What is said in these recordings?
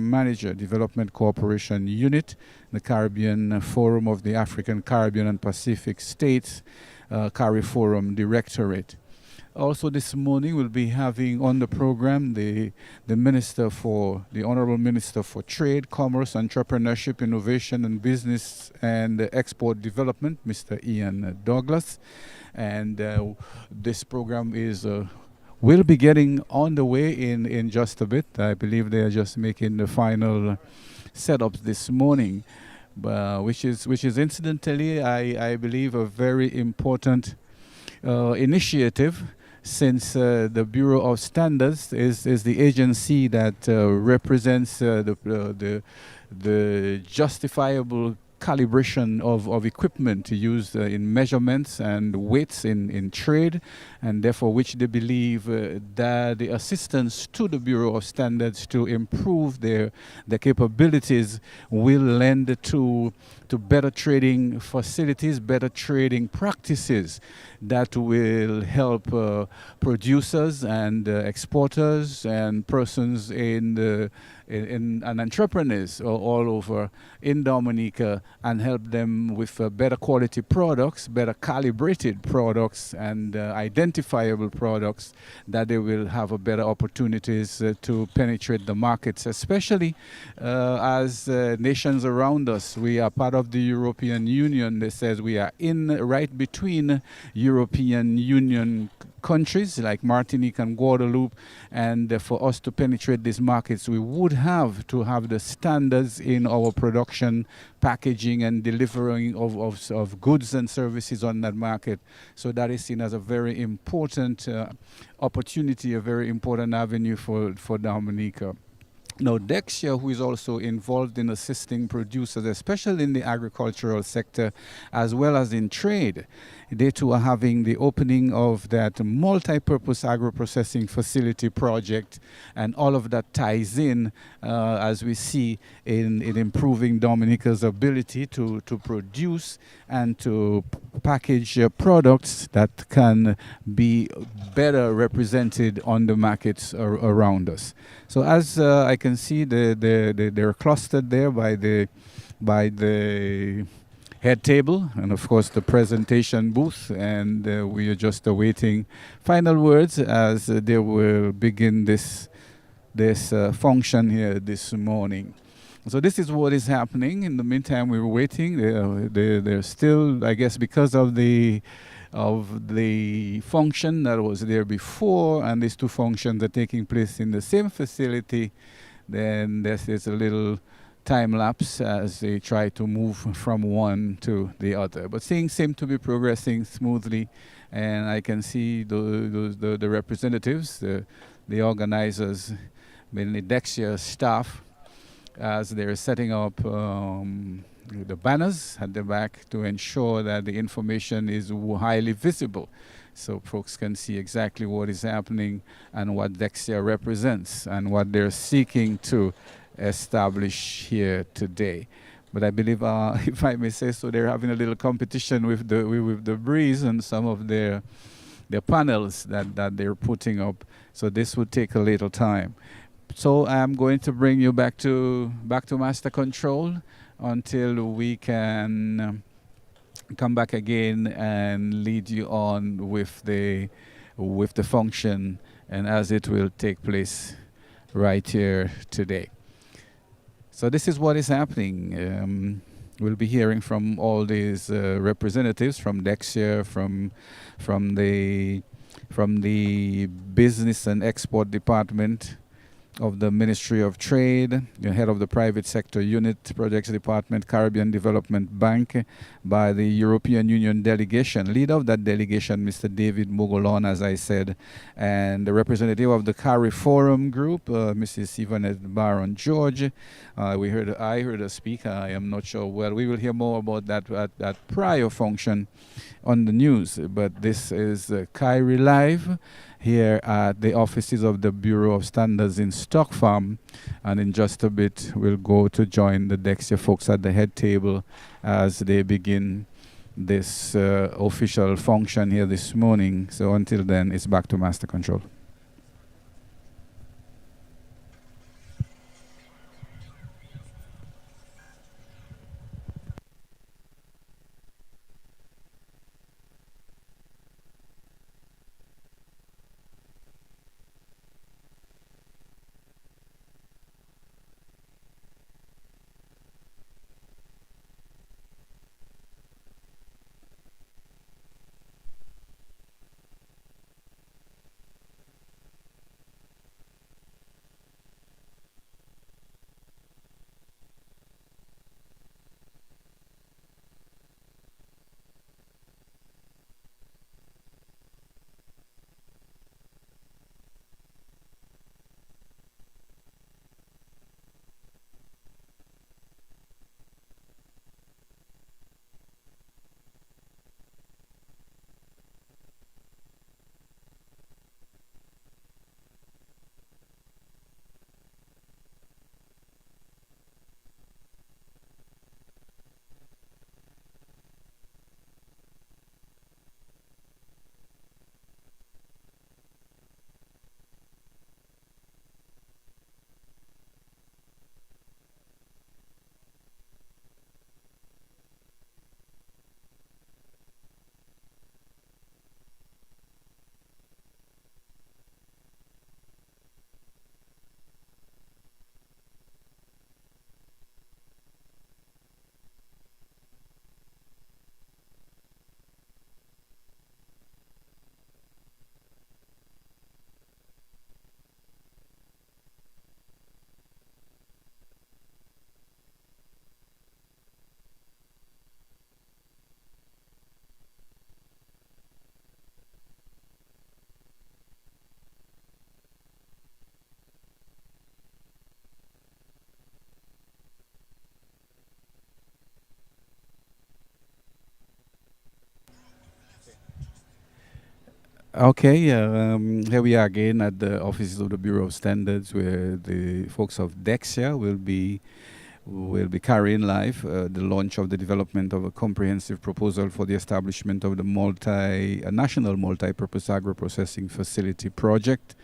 Manager, Development Cooperation Unit, the Caribbean Forum of the African, Caribbean, and Pacific States, CARIFORUM Directorate. Also this morning we'll be having on the program the Honorable Minister for Trade, Commerce, Entrepreneurship, Innovation and Business and Export Development, Mr. Ian Douglas. And this program will be getting on the way in just a bit. I believe they are just making the final setups this morning, which is incidentally, I believe, a very important initiative, since the Bureau of Standards is the agency that represents the justifiable calibration of equipment used in measurements and weights in trade, and therefore which they believe that the assistance to the Bureau of Standards to improve their capabilities will lend to better trading facilities, better trading practices that will help producers and exporters and persons and entrepreneurs all over in Dominica, and help them with better quality products, better calibrated products, and identifiable products, that they will have a better opportunities to penetrate the markets, especially as nations around us. We are part of the European Union. That says we are right between European Union countries like Martinique and Guadeloupe, and for us to penetrate these markets, we would have to have the standards in our production, packaging, and delivering of goods and services on that market. So that is seen as a very important opportunity, a very important avenue for Dominica. Now, Dexia, who is also involved in assisting producers, especially in the agricultural sector, as well as in trade, they too are having the opening of that multi-purpose agro-processing facility project, and all of that ties in, as we see, in improving Dominica's ability to produce and to package products that can be better represented on the markets around us. So as I can see, they're clustered there by the head table, and of course the presentation booth, and we are just awaiting final words as they will begin this function here this morning. So this is what is happening. In the meantime, we're waiting. They're still, I guess, because of the function that was there before, and these two functions are taking place in the same facility, then there's a little time lapse as they try to move from one to the other. But things seem to be progressing smoothly, and I can see the representatives, the organizers, mainly Dexia staff, as they're setting up the banners at the back to ensure that the information is highly visible, so folks can see exactly what is happening and what Dexia represents and what they're seeking to establish here today. But I believe, if I may say so, they're having a little competition with the breeze and some of their panels that they're putting up. So this would take a little time. So I'm going to bring you back to Master Control until we can come back again and lead you on with the function, and as it will take place right here today. So this is what is happening. We'll be hearing from all these representatives from Dexia, from the Business and Export Department of the Ministry of Trade, the head of the Private Sector Unit, Projects Department, Caribbean Development Bank, by the European Union delegation. Leader of that delegation, Mr. David Mogolon, as I said, and the representative of the CARIFORUM Group, Mrs. Yvonne Baron George. I heard her speak. I am not sure. Well, we will hear more about that prior function on the news, but this is Kairi Live here at the offices of the Bureau of Standards in Stock Farm, and in just a bit we'll go to join the Dexia folks at the head table as they begin this official function here this morning. So until then, it's back to Master Control. Okay, here we are again at the offices of the Bureau of Standards, where the folks of Dexia will be carrying live the launch of the development of a comprehensive proposal for the establishment of the national multi-purpose agro-processing facility project.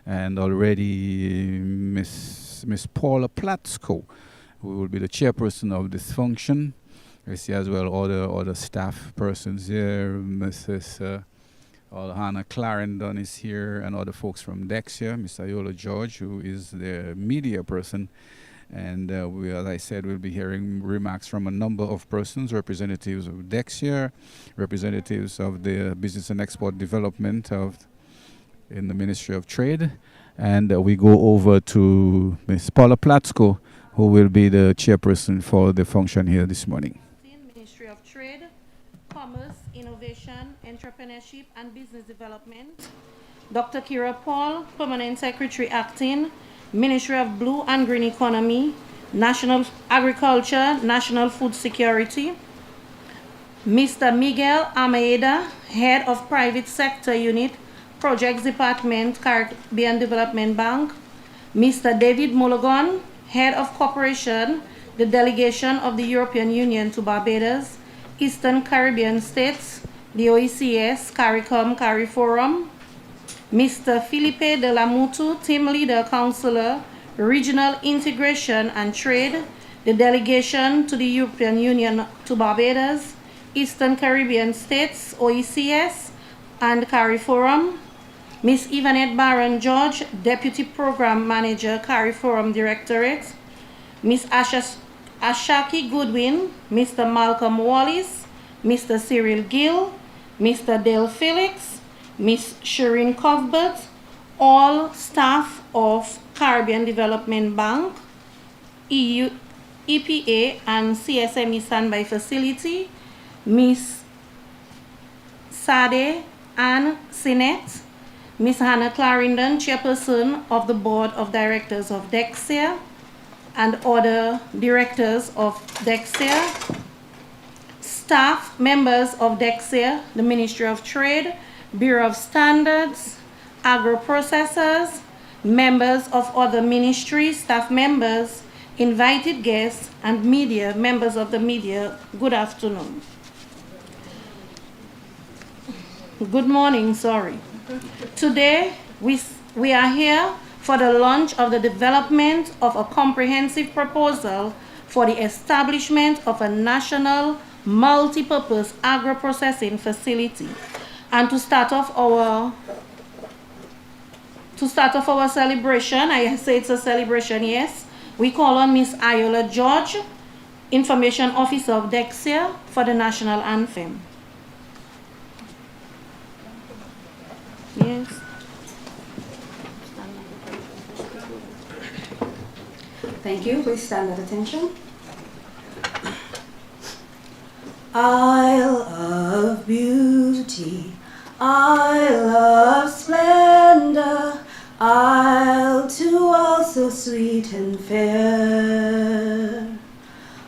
And already Miss Paula Platsko, who will be the chairperson of this function. I see as well other staff persons here. Mrs. Hannah Clarendon is here, and other folks from Dexia, Mr. Iola George, who is the media person. And we, as I said, we'll be hearing remarks from a number of persons, representatives of Dexia, representatives of the Business and Export Development in the Ministry of Trade. And we go over to Ms. Paula Platsko, who will be the chairperson for the function here this morning. Ministry of Trade, Commerce, Innovation, Entrepreneurship, and Business Development. Dr. Kira Paul, Permanent Secretary Acting, Ministry of Blue and Green Economy, National Agriculture, National Food Security. Mr. Miguel Almeida, Head of Private Sector Unit, Projects Department, Caribbean Development Bank. Mr. David Mulligan, Head of Cooperation, the Delegation of the European Union to Barbados, Eastern Caribbean States, the OECS, CARICOM, CARIFORUM. Mr. Felipe de la Mutu, Team Leader, Counselor, Regional Integration and Trade, the Delegation to the European Union to Barbados, Eastern Caribbean States, OECS, and CARIFORUM. Ms. Yvonette Baron George, Deputy Program Manager, CARIFORUM Directorate. Ms. Ashaki Goodwin, Mr. Malcolm Wallis, Mr. Cyril Gill, Mr. Dale Felix, Ms. Shireen Cuthbert, all staff of Caribbean Development Bank, EU, EPA, and CSME Standby Facility, Ms. Sade Ann Sinet, Ms. Hannah Clarendon, Chairperson of the Board of Directors of Dexia, and other directors of Dexia, staff members of Dexia, the Ministry of Trade, Bureau of Standards, AgroProcessors, members of other ministries, staff members, invited guests, and media, members of the media, good afternoon. Good morning, sorry. Today, we are here for the launch of the development of a comprehensive proposal for the establishment of a national multi-purpose agro-processing facility. And to start off our celebration, I say it's a celebration, yes, we call on Ms. Iola George, Information Officer of Dexia, for the national anthem. Yes. Thank you. Please stand at attention. Isle of beauty, isle of splendor, isle to all so sweet and fair,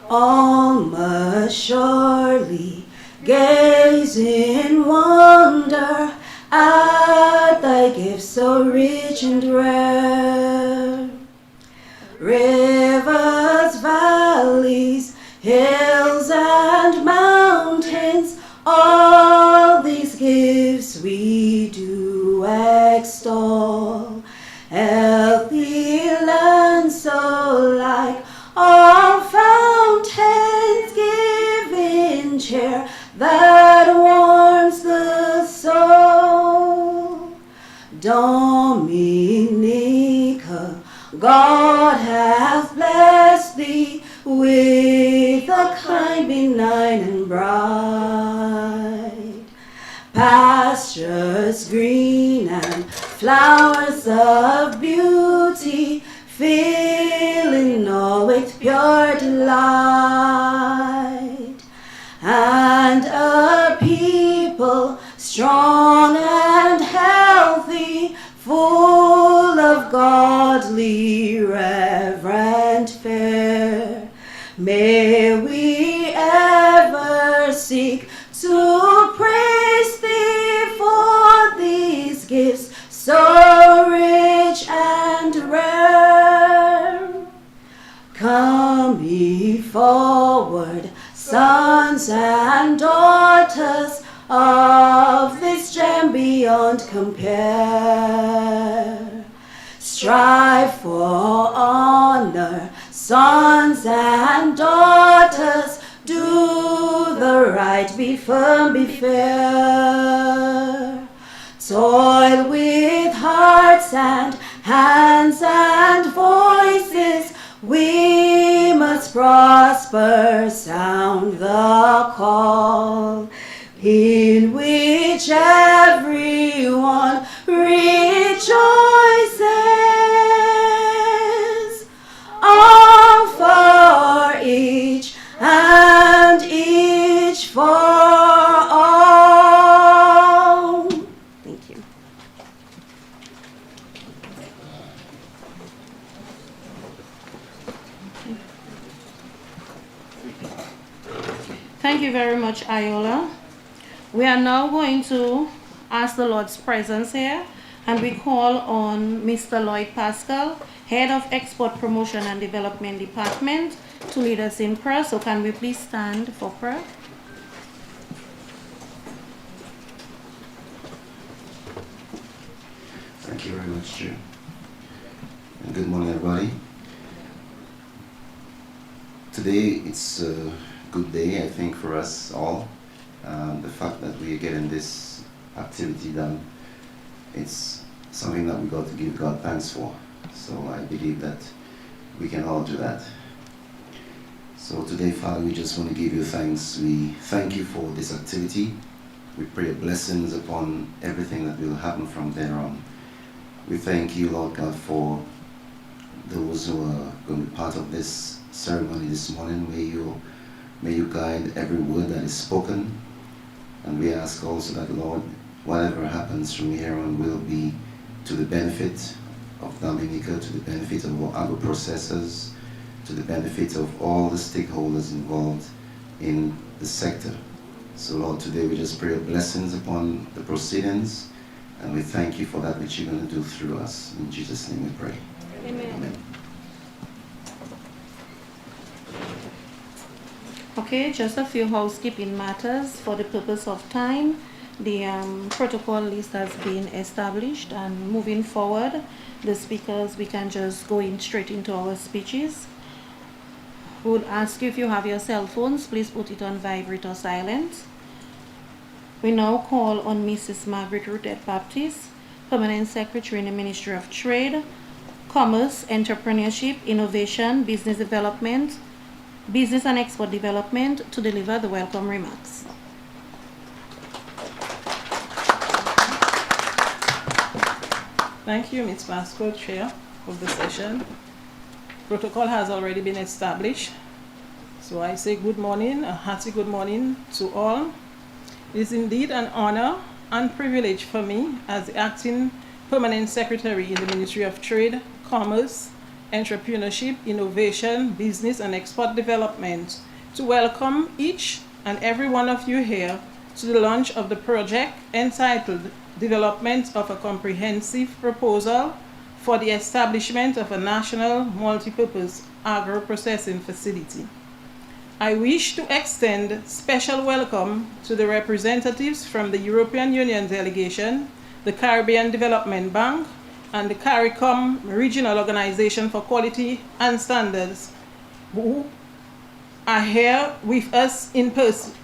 all must surely gaze in wonder at thy gifts so rich and rare. Rivers, valleys, hills and mountains, all these gifts we do extol. Healthy land so like all fountains, giving cheer that warms the soul. Dominica, God hath blessed thee with a kind, benign, and bright, pastures green and flowers of beauty, filling all with pure delight, and a people strong and healthy, full of godly, reverent fare. May we ever seek to praise thee for the Come ye forward, sons and daughters of this gem beyond compare. Strive for honor, sons and daughters, do the right, be firm, be fair. Toil with hearts and hands and voices, we must prosper, sound the call, in which everyone rejoices, all for each and each for all. Thank you. Thank you very much, Iola. We are now going to ask the Lord's presence here, and we call on Mr. Lloyd Pascal, Head of Export Promotion and Development Department, to lead us in prayer. So can we please stand for prayer? Thank you very much, Chair. And good morning, everybody. Today, it's a good day, I think, for us all. The fact that we are getting this activity done, it's something that we got to give God thanks for. So I believe that we can all do that. So today, Father, we just want to give you thanks. We thank you for this activity. We pray blessings upon everything that will happen from there on. We thank you, Lord God, for those who are going to be part of this ceremony this morning. May you guide every word that is spoken. And we ask also that, Lord, whatever happens from here on will be to the benefit of Dominica, to the benefit of our agro-processors, to the benefit of all the stakeholders involved in the sector. So, Lord, today we just pray blessings upon the proceedings, and we thank you for that which you're going to do through us. In Jesus' name we pray. Amen. Amen. Okay, just a few housekeeping matters for the purpose of time. The protocol list has been established, and moving forward, the speakers, we can just go in straight into our speeches. We would ask you, if you have your cell phones, please put it on vibrate or silent. We now call on Mrs. Margaret Rutherford Baptist, Permanent Secretary in the Ministry of Trade, Commerce, Entrepreneurship, Innovation, Business Development, Business and Export Development, to deliver the welcome remarks. Thank you, Ms. Pascal, Chair of the session. Protocol has already been established. So I say good morning, a hearty good morning to all. It is indeed an honor and privilege for me as the Acting Permanent Secretary in the Ministry of Trade, Commerce, Entrepreneurship, Innovation, Business and Export Development to welcome each and every one of you here to the launch of the project entitled Development of a Comprehensive Proposal for the Establishment of a National Multipurpose Agro-Processing Facility. I wish to extend special welcome to the representatives from the European Union delegation, the Caribbean Development Bank, and the CARICOM Regional Organization for Quality and Standards, who are here with us in person,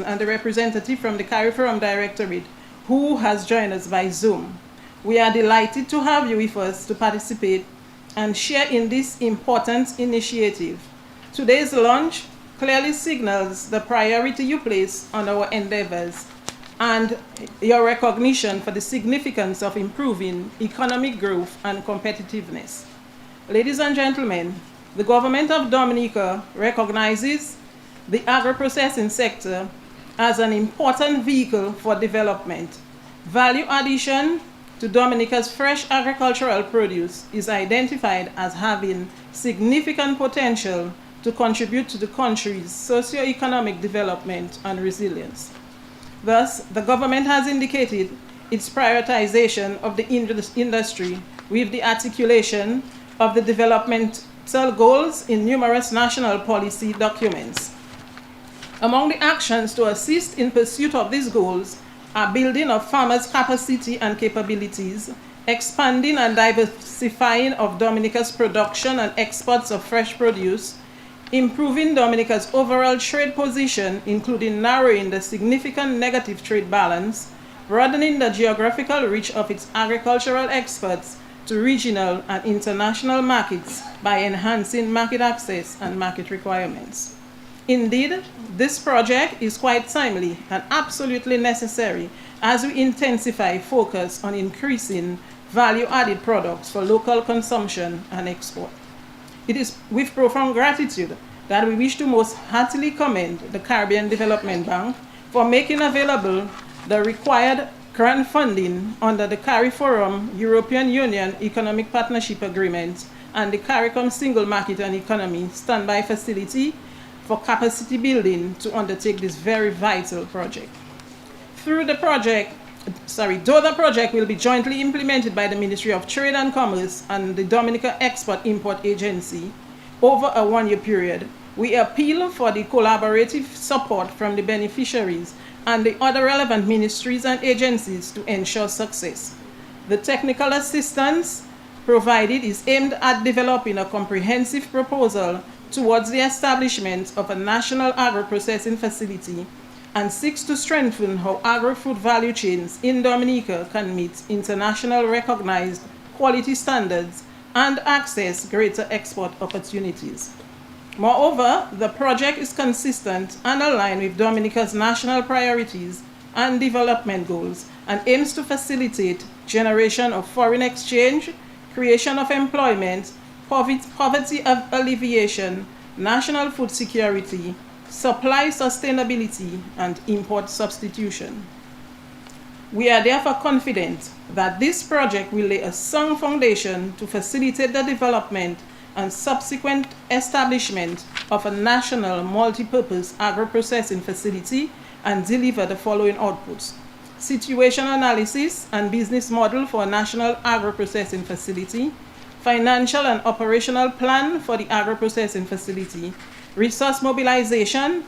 and the representative from the CARIFORUM Directorate, who has joined us by Zoom. We are delighted to have you with us to participate and share in this important initiative. Today's launch clearly signals the priority you place on our endeavors and your recognition for the significance of improving economic growth and competitiveness. Ladies and gentlemen, the government of Dominica recognizes the agro-processing sector as an important vehicle for development. Value addition to Dominica's fresh agricultural produce is identified as having significant potential to contribute to the country's socio-economic development and resilience. Thus, the government has indicated its prioritization of the industry with the articulation of the development Facil goals in numerous national policy documents. Among the actions to assist in pursuit of these goals are building of farmers' capacity and capabilities, expanding and diversifying of Dominica's production and exports of fresh produce, improving Dominica's overall trade position, including narrowing the significant negative trade balance, broadening the geographical reach of its agricultural exports to regional and international markets by enhancing market access and market requirements. Indeed, this project is quite timely and absolutely necessary as we intensify focus on increasing value-added products for local consumption and export. It is with profound gratitude that we wish to most heartily commend the Caribbean Development Bank for making available the required grant funding under the CARIFORUM European Union Economic Partnership Agreement and the CARICOM Single Market and Economy Standby Facility for capacity building to undertake this very vital project. Though the project will be jointly implemented by the Ministry of Trade and Commerce and the Dominica Export-Import Agency over a one-year period, we appeal for the collaborative support from the beneficiaries and the other relevant ministries and agencies to ensure success. The technical assistance provided is aimed at developing a comprehensive proposal towards the establishment of a national agro-processing facility and seeks to strengthen how agro-food value chains in Dominica can meet international recognized quality standards and access greater export opportunities. Moreover, the project is consistent and aligned with Dominica's national priorities and development goals and aims to facilitate generation of foreign exchange, creation of employment, poverty alleviation, national food security, supply sustainability, and import substitution. We are therefore confident that this project will lay a sound foundation to facilitate the development and subsequent establishment of a national multi-purpose agro-processing facility and deliver the following outputs: situation analysis and business model for a national agro-processing facility, financial and operational plan for the agro-processing facility, resource mobilization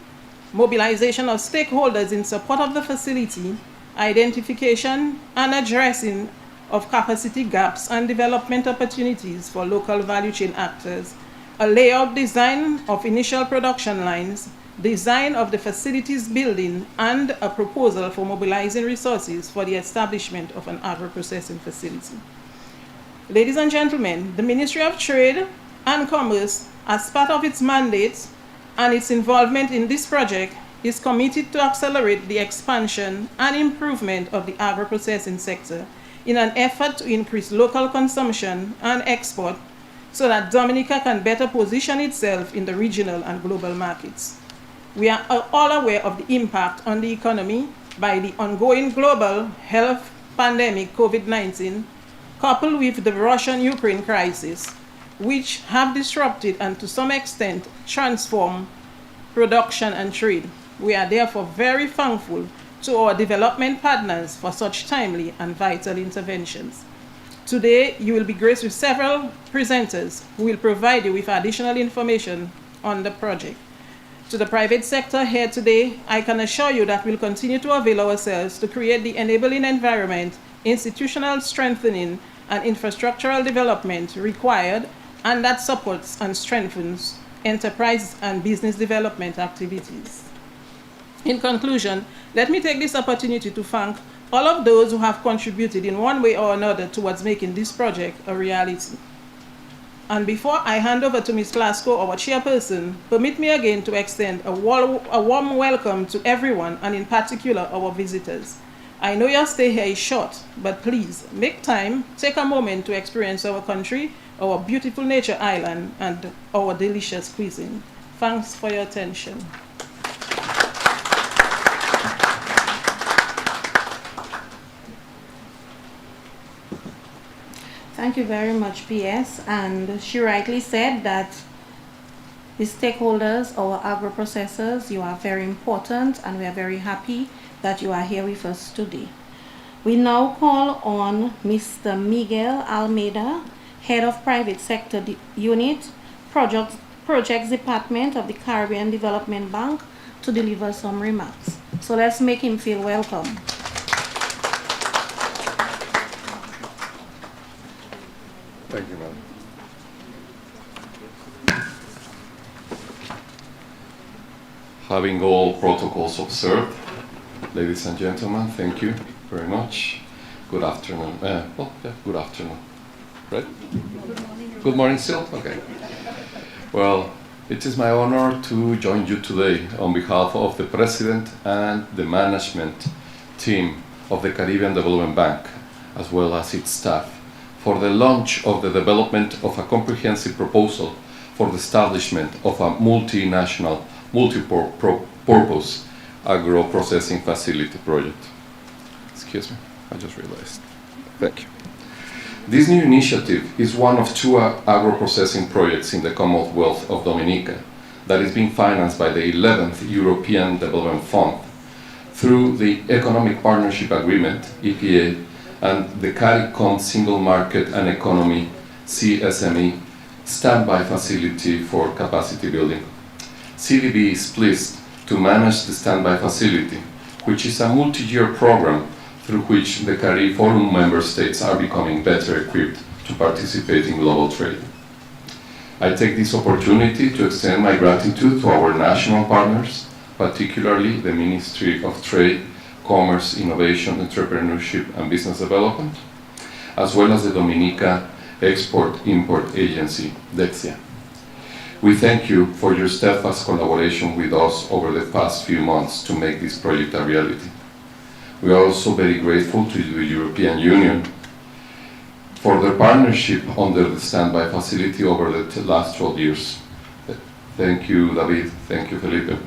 of stakeholders in support of the facility, identification and addressing of capacity gaps and development opportunities for local value chain actors, a layout design of initial production lines, design of the facilities building, and a proposal for mobilizing resources for the establishment of an agro-processing facility. Ladies and gentlemen, the Ministry of Trade and Commerce, as part of its mandate and its involvement in this project, is committed to accelerate the expansion and improvement of the agro-processing sector in an effort to increase local consumption and export so that Dominica can better position itself in the regional and global markets. We are all aware of the impact on the economy by the ongoing global health pandemic COVID-19, coupled with the Russian-Ukraine crisis, which have disrupted and to some extent transformed production and trade. We are therefore very thankful to our development partners for such timely and vital interventions. Today, you will be graced with several presenters who will provide you with additional information on the project. To the private sector here today, I can assure you that we'll continue to avail ourselves to create the enabling environment, institutional strengthening, and infrastructural development required, and that supports and strengthens enterprise and business development activities. In conclusion, let me take this opportunity to thank all of those who have contributed in one way or another towards making this project a reality. And before I hand over to Ms. Glasgow, our chairperson, permit me again to extend a warm welcome to everyone, and in particular our visitors. I know your stay here is short, but please make time, take a moment to experience our country, our beautiful nature island, and our delicious cuisine. Thanks for your attention. Thank you very much, PS. And she rightly said that the stakeholders, our agro-processors, you are very important, and we are very happy that you are here with us today. We now call on Mr. Miguel Almeida, Head of Private Sector Unit, Projects Department of the Caribbean Development Bank to deliver some remarks. So let's make him feel welcome. Thank you, madam. Having all protocols observed, ladies and gentlemen, thank you very much. Good afternoon. Good afternoon. Right? Good morning still? Okay. Well, it is my honor to join you today on behalf of the President and the management team of the Caribbean Development Bank, as well as its staff, for the launch of the development of a comprehensive proposal for the establishment of a multinational, multi-purpose agro-processing facility project. Excuse me, I just realized. Thank you. This new initiative is one of two agro-processing projects in the Commonwealth of Dominica that is being financed by the 11th European Development Fund through the Economic Partnership Agreement, EPA, and the CARICOM Single Market and Economy, CSME, standby facility for capacity building. CDB is pleased to manage the standby facility, which is a multi-year program through which the CARIFORUM member states are becoming better equipped to participate in global trade. I take this opportunity to extend my gratitude to our national partners, particularly the Ministry of Trade, Commerce, Innovation, Entrepreneurship and Business Development, as well as the Dominica Export-Import Agency, DEXIA. We thank you for your steadfast collaboration with us over the past few months to make this project a reality. We are also very grateful to the European Union for their partnership under the standby facility over the last 12 years. Thank you, David. Thank you, Felipe.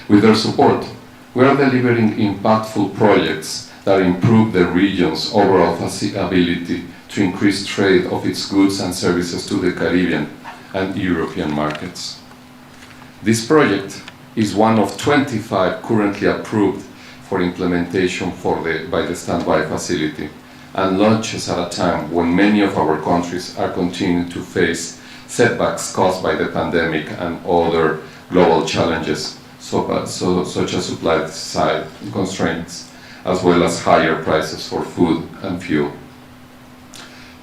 With their support, we are delivering impactful projects that improve the region's overall ability to increase trade of its goods and services to the Caribbean and European markets. This project is one of 25 currently approved for implementation by the standby facility, and launches at a time when many of our countries are continuing to face setbacks caused by the pandemic and other global challenges, such as supply side constraints, as well as higher prices for food and fuel.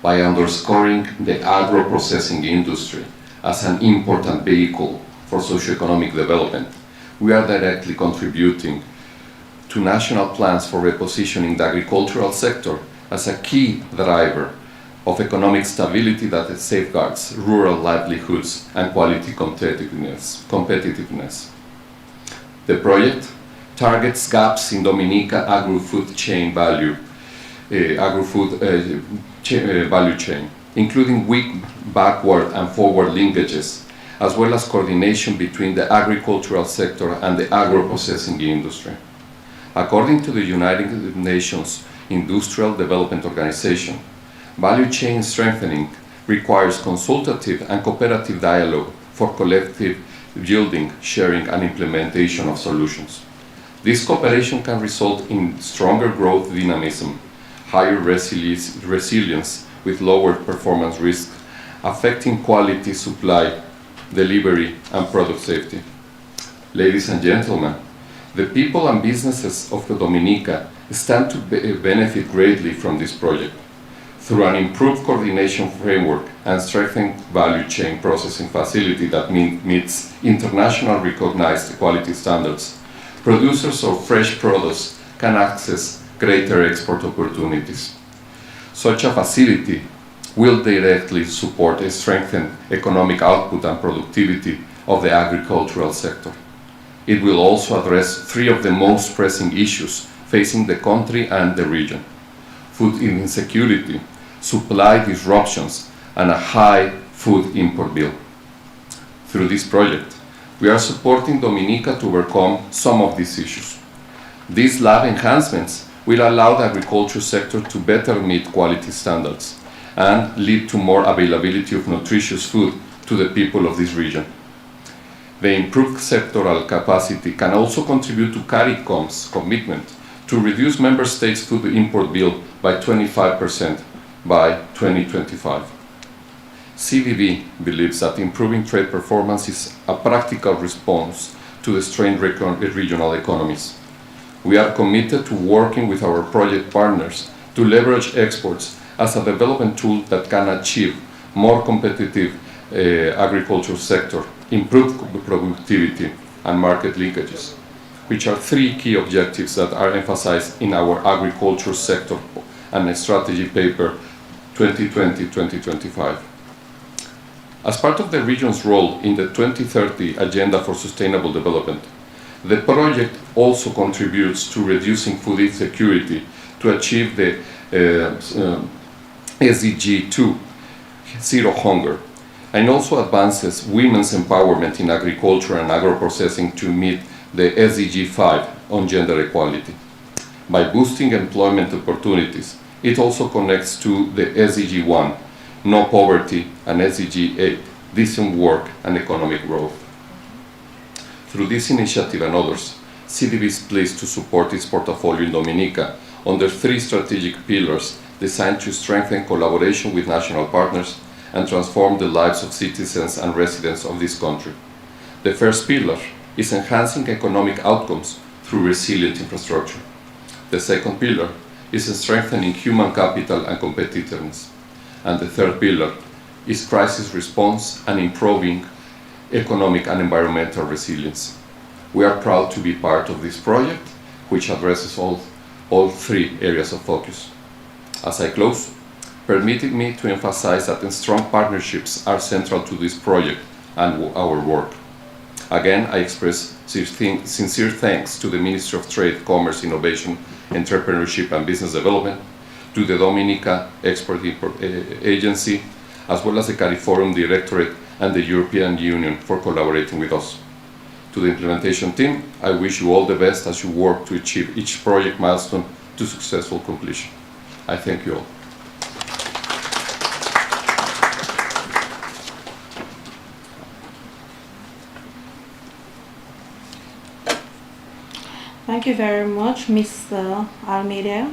By underscoring the agro-processing industry as an important vehicle for socioeconomic development, we are directly contributing to national plans for repositioning the agricultural sector as a key driver of economic stability that safeguards rural livelihoods and quality competitiveness. The project targets gaps in Dominica agri-food value chain, including weak backward and forward linkages, as well as coordination between the agricultural sector and the agro-processing industry. According to the United Nations Industrial Development Organization, value chain strengthening requires consultative and cooperative dialogue for collective yielding, sharing, and implementation of solutions. This cooperation can result in stronger growth dynamism, higher resilience with lower performance risk, affecting quality, supply, delivery, and product safety. Ladies and gentlemen, the people and businesses of the Dominica stand to benefit greatly from this project. Through an improved coordination framework and strengthened value chain processing facility that meets international recognized quality standards, producers of fresh produce can access greater export opportunities. Such a facility will directly support a strengthened economic output and productivity of the agricultural sector. It will also address three of the most pressing issues facing the country and the region: food insecurity, supply disruptions, and a high food import bill. Through this project, we are supporting Dominica to overcome some of these issues. These lab enhancements will allow the agriculture sector to better meet quality standards and lead to more availability of nutritious food to the people of this region. The improved sectoral capacity can also contribute to CARICOM's commitment to reduce member states' food import bill by 25% by 2025. CDB believes that improving trade performance is a practical response to the strained regional economies. We are committed to working with our project partners to leverage exports as a development tool that can achieve more competitive agriculture sector, improved productivity, and market linkages, which are three key objectives that are emphasized in our agriculture sector and strategy paper 2020-2025. As part of the region's role in the 2030 Agenda for Sustainable Development, the project also contributes to reducing food insecurity to achieve the SDG 2, Zero Hunger, and also advances women's empowerment in agriculture and agro-processing to meet the SDG 5 on gender equality. By boosting employment opportunities, it also connects to the SDG 1, no poverty, and SDG 8, decent work and economic growth. Through this initiative and others, CDB is pleased to support its portfolio in Dominica under three strategic pillars designed to strengthen collaboration with national partners and transform the lives of citizens and residents of this country. The first pillar is enhancing economic outcomes through resilient infrastructure. The second pillar is strengthening human capital and competitiveness. And the third pillar is crisis response and improving economic and environmental resilience. We are proud to be part of this project, which addresses all three areas of focus. As I close, permit me to emphasize that strong partnerships are central to this project and our work. Again, I express sincere thanks to the Ministry of Trade, Commerce, Innovation, Entrepreneurship and Business Development, to the Dominica Export-Import Agency, as well as the CARIFORUM Directorate and the European Union for collaborating with us. To the implementation team, I wish you all the best as you work to achieve each project milestone to successful completion. I thank you all. Thank you very much, Mr. Almeida.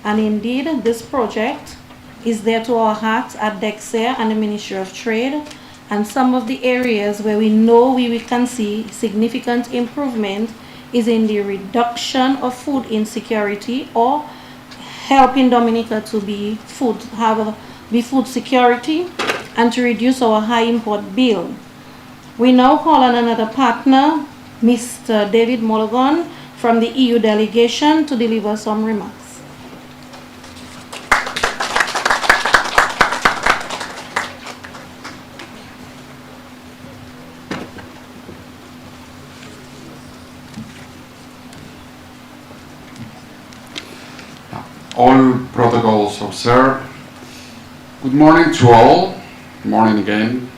And indeed, this project is dear to our hearts at DEXER and the Ministry of Trade. And some of the areas where we know we can see significant improvement is in the reduction of food insecurity, or helping Dominica to be food security, and to reduce our high import bill. We now call on another partner, Mr. David Mulligan from the EU delegation, to deliver some remarks. All protocols observed. Good morning to all. Good morning again.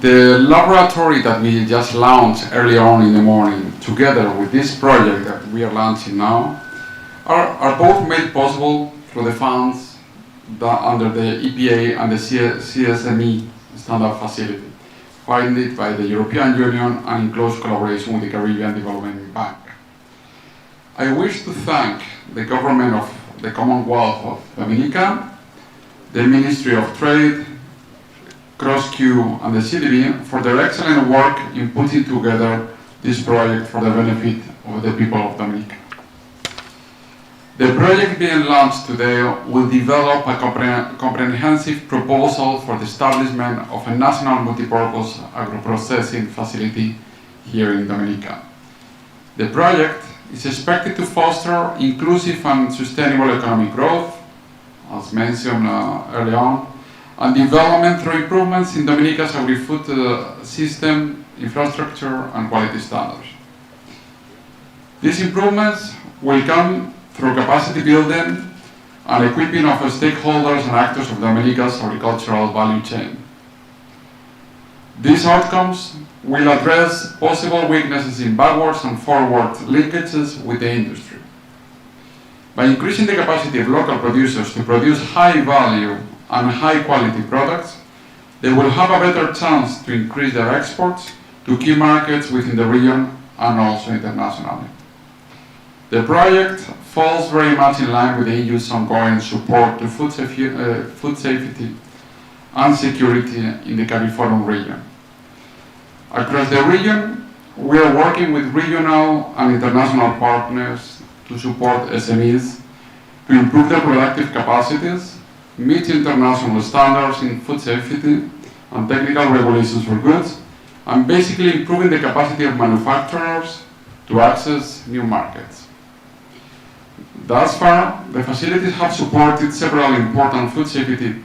The laboratory that we just launched earlier on in the morning, together with this project that we are launching now, are both made possible through the funds under the EPA and the CSME standard facility, funded by the European Union and in close collaboration with the Caribbean Development Bank. I wish to thank the government of the Commonwealth of Dominica, the Ministry of Trade, CrossQ and the CDB for their excellent work in putting together this project for the benefit of the people of Dominica. The project being launched today will develop a comprehensive proposal for the establishment of a national multipurpose agro-processing facility here in Dominica. The project is expected to foster inclusive and sustainable economic growth, as mentioned early on, and development through improvements in Dominica's agri-food system, infrastructure, and quality standards. These improvements will come through capacity building and equipping of stakeholders and actors of Dominica's agricultural value chain. These outcomes will address possible weaknesses in backwards and forward linkages with the industry. By increasing the capacity of local producers to produce high value and high quality products, they will have a better chance to increase their exports to key markets within the region and also internationally. The project falls very much in line with the EU's ongoing support to food safety and security in the CARIFORUM region. Across the region, we are working with regional and international partners to support SMEs to improve their productive capacities, meet international standards in food safety and technical regulations for goods, and basically improving the capacity of manufacturers to access new markets. Thus far, the facilities have supported several important food safety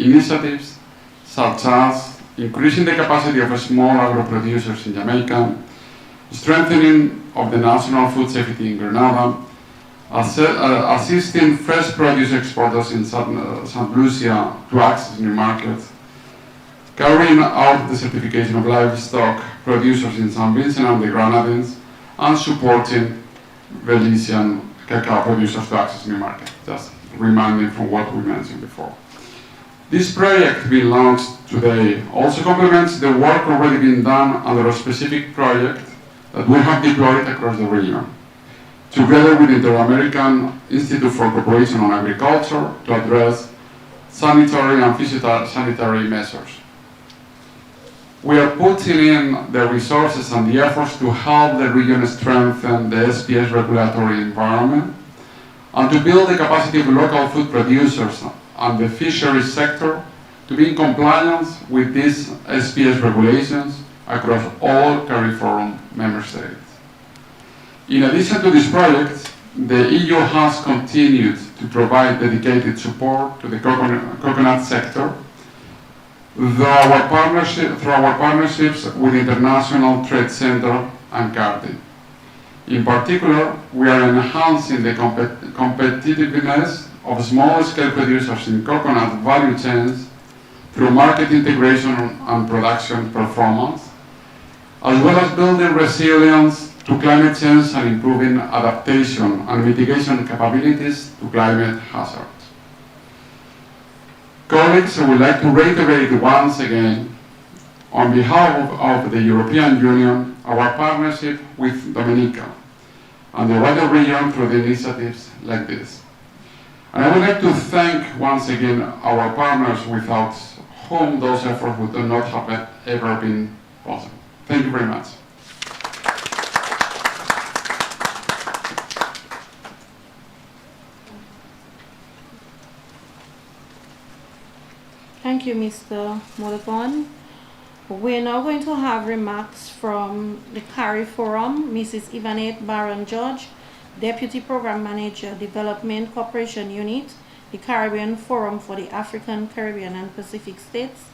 initiatives, such as increasing the capacity of small agro-producers in Jamaica, strengthening of the national food safety in Grenada, assisting fresh produce exporters in St. Lucia to access new markets, carrying out the certification of livestock producers in St. Vincent and the Grenadines, and supporting Belizean cacao producers to access new markets, just reminding from what we mentioned before. This project being launched today also complements the work already being done under a specific project that we have deployed across the region, together with the Inter-American Institute for Cooperation on Agriculture to address sanitary and phytosanitary measures. We are putting in the resources and the efforts to help the region strengthen the SPS regulatory environment and to build the capacity of local food producers and the fisheries sector to be in compliance with these SPS regulations across all CARIFORUM member states. In addition to this project, the EU has continued to provide dedicated support to the coconut sector through our partnerships with International Trade Center and CARTI. In particular, we are enhancing the competitiveness of small-scale producers in coconut value chains through market integration and production performance, as well as building resilience to climate change and improving adaptation and mitigation capabilities to climate hazards. Colleagues, I would like to reiterate once again, on behalf of the European Union, our partnership with Dominica and the wider region through the initiatives like this. And I would like to thank once again our partners without whom those efforts would not have ever been possible. Thank you very much. Thank you, Mr. Molopon. We're now going to have remarks from the CARIFORUM, Mrs. Ivanette Baron-George, Deputy Program Manager, Development Cooperation Unit, the Caribbean Forum for the African, Caribbean, and Pacific States,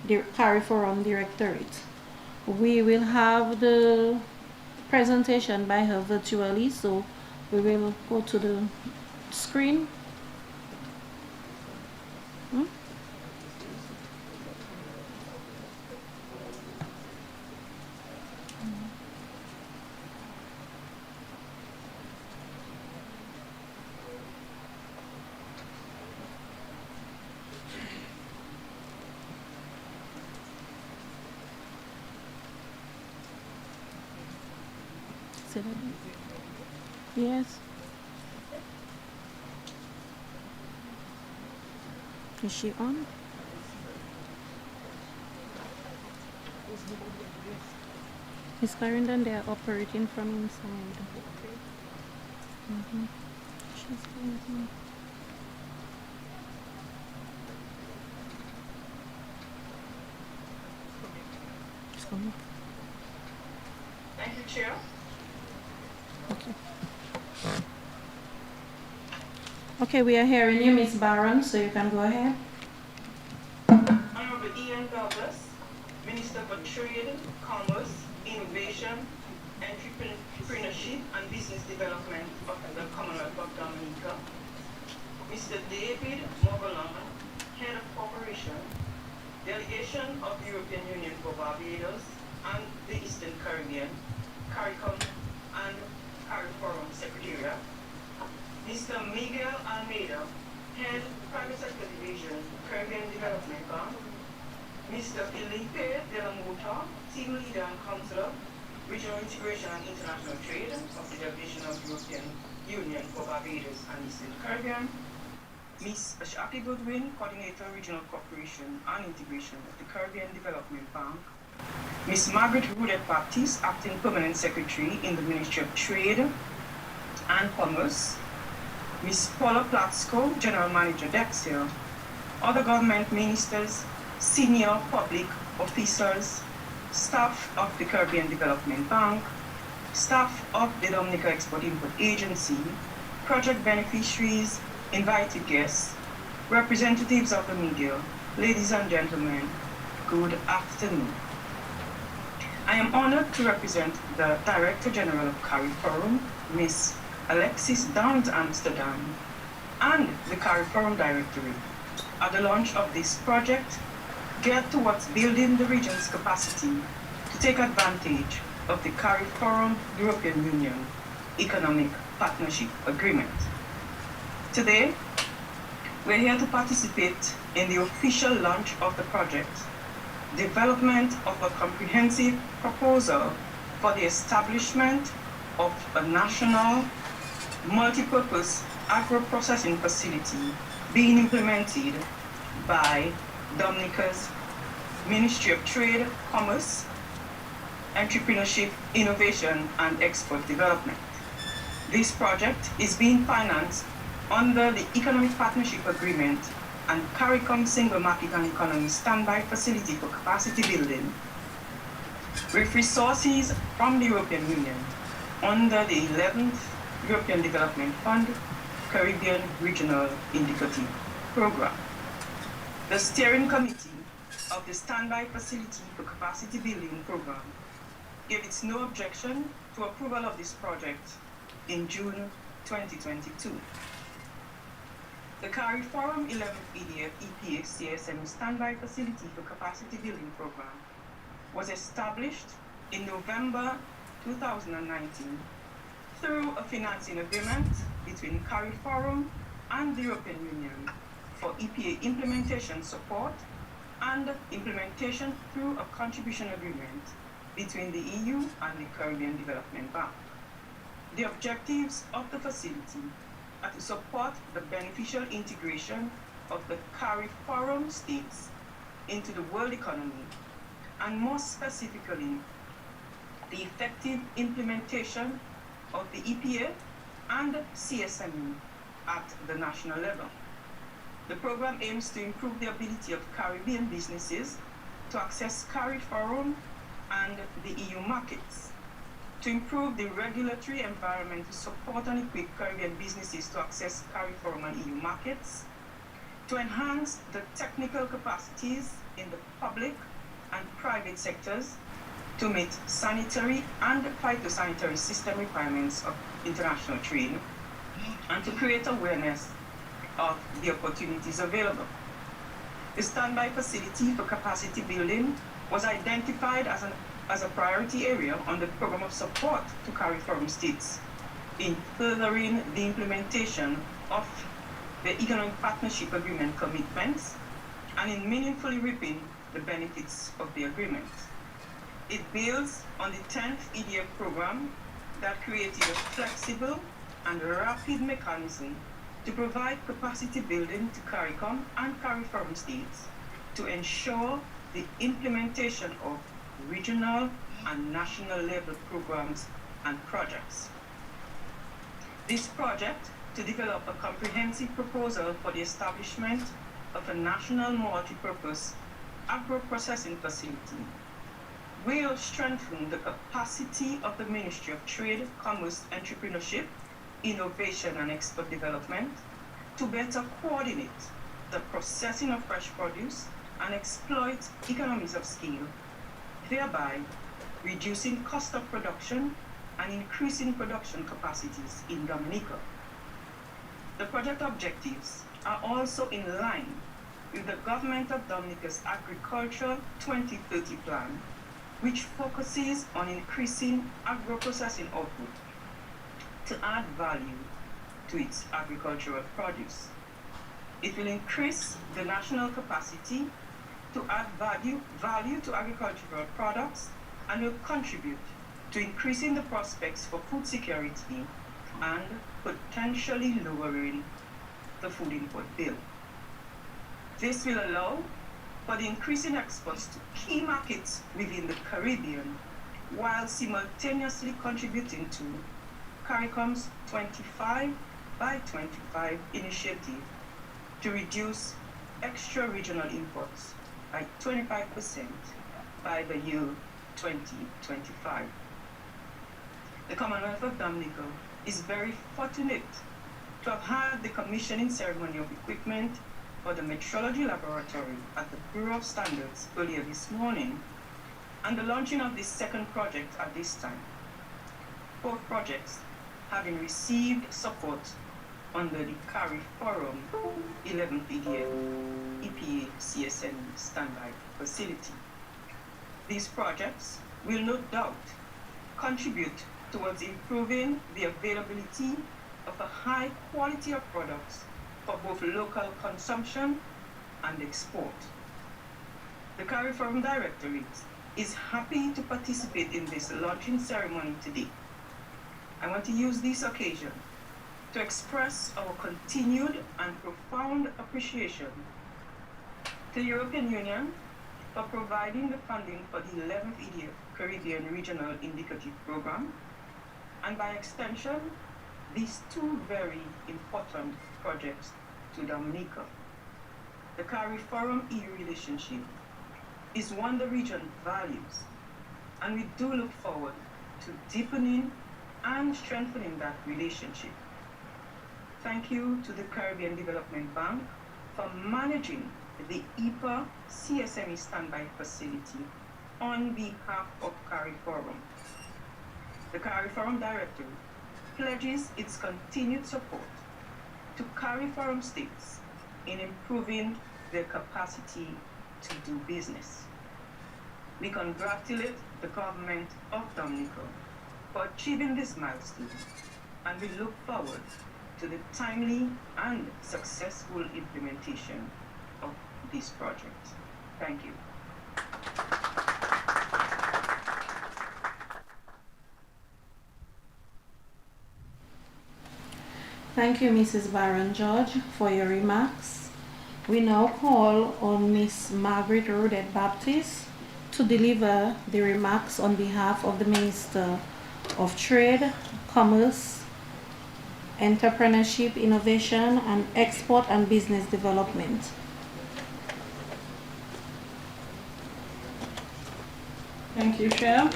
the CARIFORUM Directorate. We will have the presentation by her virtually, so we will go to the screen. Yes. Is she on? Is Clarendon there operating from inside? She's crazy. She's coming. Thank you, Chair. Okay. Okay, we are hearing you, Ms. Baron, so you can go ahead. Honorable Ian Douglas, Minister for Trade, Commerce, Innovation, Entrepreneurship and Business Development of the Commonwealth of Dominica. Mr. David Mogolan, Head of Cooperation, Delegation of the European Union for Barbados and the Eastern Caribbean, CARICOM and CARIFORUM Secretariat. Mr. Miguel Almeida, Head Private Sector Division, Caribbean Development Bank. Mr. Felipe de la Mota, Team Leader and Counselor, Regional Integration and International Trade of the Delegation of European Union for Barbados and Eastern Caribbean, Ms. Ashaki Goodwin, Coordinator, Regional Cooperation and Integration of the Caribbean Development Bank, Ms. Margaret Roudet-Baptiste, Acting Permanent Secretary in the Ministry of Trade and Commerce, Ms. Paula Platsko, General Manager Dexia, other government ministers, senior public officers, staff of the Caribbean Development Bank, staff of the Dominica Export-Import Agency, project beneficiaries, invited guests, representatives of the media, ladies and gentlemen, good afternoon. I am honored to represent the Director General of CARIFORUM, Ms. Alexis Downs Amsterdam, and the CARIFORUM Directorate at the launch of this project geared towards building the region's capacity to take advantage of the CARIFORUM European Union Economic Partnership Agreement. Today, we're here to participate in the official launch of the project, development of a comprehensive proposal for the establishment of a national multi-purpose agro-processing facility being implemented by Dominica's Ministry of Trade, Commerce, Entrepreneurship, Innovation and Export Development. This project is being financed under the Economic Partnership Agreement and CARICOM Single Market and Economy Standby Facility for Capacity Building with resources from the European Union under the 11th European Development Fund Caribbean Regional Indicative Program. The steering committee of the Standby Facility for Capacity Building Program gave its no objection to approval of this project in June 2022. The CARIFORUM 11th EDF EPA CSM Standby Facility for Capacity Building Program was established in November 2019 through a financing agreement between CARIFORUM and the European Union for EPA implementation support and implementation through a contribution agreement between the EU and the Caribbean Development Bank. The objectives of the facility are to support the beneficial integration of the CARIFORUM states into the world economy, and more specifically, the effective implementation of the EPA and CSME at the national level. The program aims to improve the ability of Caribbean businesses to access CARIFORUM and the EU markets, to improve the regulatory environment to support and equip Caribbean businesses to access CARIFORUM and EU markets, to enhance the technical capacities in the public and private sectors to meet sanitary and phytosanitary system requirements of international trade, and to create awareness of the opportunities available. The standby facility for capacity building was identified as a priority area on the program of support to CARIFORUM states in furthering the implementation of the Economic Partnership Agreement commitments and in meaningfully reaping the benefits of the agreement. It builds on the 10th EDF program that created a flexible and rapid mechanism to provide capacity building to CARICOM and CARIFORUM states to ensure the implementation of regional and national level programs and projects. This project to develop a comprehensive proposal for the establishment of a national multi-purpose agro-processing facility will strengthen the capacity of the Ministry of Trade, Commerce, Entrepreneurship, Innovation and Export Development to better coordinate the processing of fresh produce and exploit economies of scale, thereby reducing cost of production and increasing production capacities in Dominica. The project objectives are also in line with the Government of Dominica's Agriculture 2030 plan, which focuses on increasing agro-processing output to add value to its agricultural produce. It will increase the national capacity to add value to agricultural products and will contribute to increasing the prospects for food security and potentially lowering the food import bill. This will allow for the increasing exports to key markets within the Caribbean, while simultaneously contributing to CARICOM's 25 by 25 initiative to reduce extra-regional imports by 25% by the year 2025. The Commonwealth of Dominica is very fortunate to have had the commissioning ceremony of equipment for the metrology laboratory at the Bureau of Standards earlier this morning, and the launching of the second project at this time. Both projects having received support under the CARI Forum 11th EPA CSN standby facility. These projects will no doubt contribute towards improving the availability of a high quality of products for both local consumption and export. The CARI Forum Directorate is happy to participate in this launching ceremony today. I want to use this occasion to express our continued and profound appreciation to the European Union for providing the funding for the 11th EDF Caribbean Regional Indicative Program, and by extension, these two very important projects to Dominica. The CARI Forum EU relationship is one the region values, and we do look forward to deepening and strengthening that relationship. Thank you to the Caribbean Development Bank for managing the EPA CSME standby facility on behalf of CARI Forum. The CARI Forum Director pledges its continued support to CARI Forum states in improving their capacity to do business. We congratulate the government of Dominica for achieving this milestone, and we look forward to the timely and successful implementation of this project. Thank you. Thank you, Mrs. Baron George, for your remarks. We now call on Ms. Margaret Rodet Baptist to deliver the remarks on behalf of the Minister of Trade, Commerce, Entrepreneurship, Innovation, and Export and Business Development. Thank you, Chair.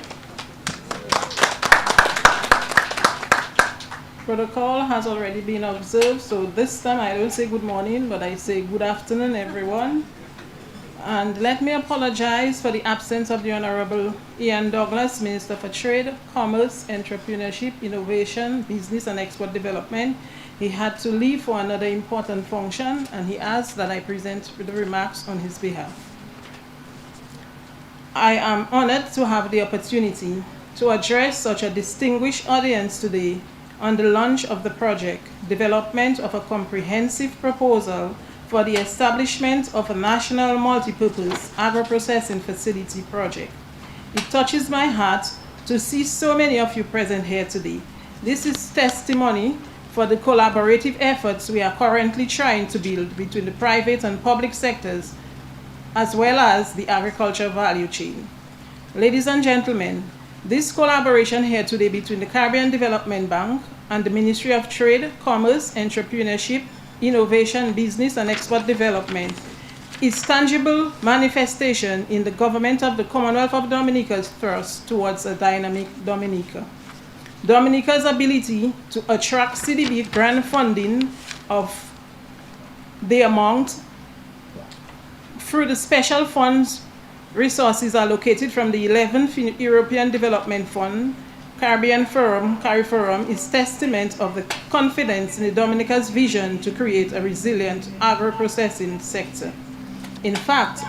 Protocol has already been observed, so this time I don't say good morning, but I say good afternoon, everyone. And let me apologize for the absence of the Honorable Ian Douglas, Minister for Trade, Commerce, Entrepreneurship, Innovation, Business and Export Development. He had to leave for another important function, and he asked that I present the remarks on his behalf. I am honored to have the opportunity to address such a distinguished audience today on the launch of the project, development of a comprehensive proposal for the establishment of a national multipurpose agro-processing facility project. It touches my heart to see so many of you present here today. This is testimony for the collaborative efforts we are currently trying to build between the private and public sectors, as well as the agriculture value chain. Ladies and gentlemen, this collaboration here today between the Caribbean Development Bank and the Ministry of Trade, Commerce, Entrepreneurship, Innovation, Business and Export Development is tangible manifestation in the government of the Commonwealth of Dominica's thrust towards a dynamic Dominica. Dominica's ability to attract CDB grant funding of the amount through the special funds resources allocated from the 11th European Development Fund, CARI Forum is testament of the confidence in the Dominica's vision to create a resilient agro-processing sector. In fact,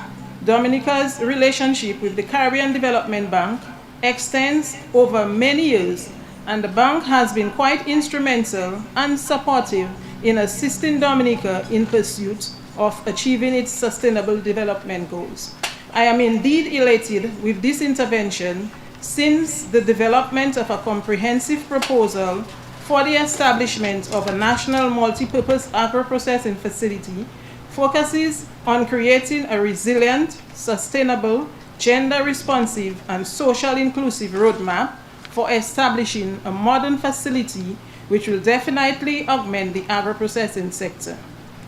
Dominica's relationship with the Caribbean Development Bank extends over many years, and the bank has been quite instrumental and supportive in assisting Dominica in pursuit of achieving its sustainable development goals. I am indeed elated with this intervention, since the development of a comprehensive proposal for the establishment of a national multi-purpose agro-processing facility focuses on creating a resilient, sustainable, gender-responsive, and social inclusive roadmap for establishing a modern facility which will definitely augment the agro-processing sector.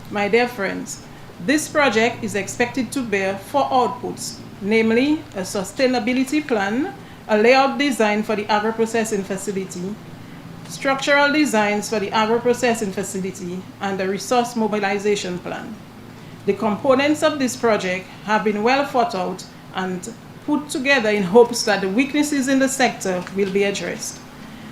My dear friends, this project is expected to bear 4 outputs, namely a sustainability plan, a layout design for the agro-processing facility, structural designs for the agro-processing facility, and a resource mobilization plan. The components of this project have been well thought out and put together in hopes that the weaknesses in the sector will be addressed.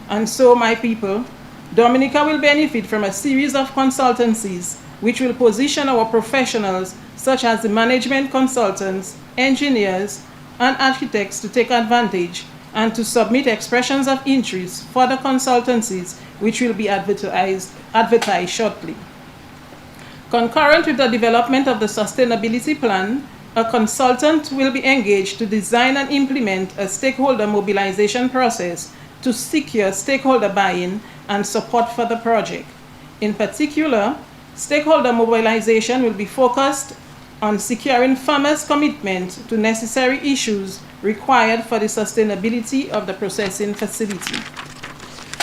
And so, my people, Dominica will benefit from a series of consultancies which will position our professionals, such as the management consultants, engineers, and architects, to take advantage and to submit expressions of interest for the consultancies which will be advertised shortly. Concurrent with the development of the sustainability plan, a consultant will be engaged to design and implement a stakeholder mobilization process to secure stakeholder buy-in and support for the project. In particular, stakeholder mobilization will be focused on securing farmers' commitment to necessary issues required for the sustainability of the processing facility.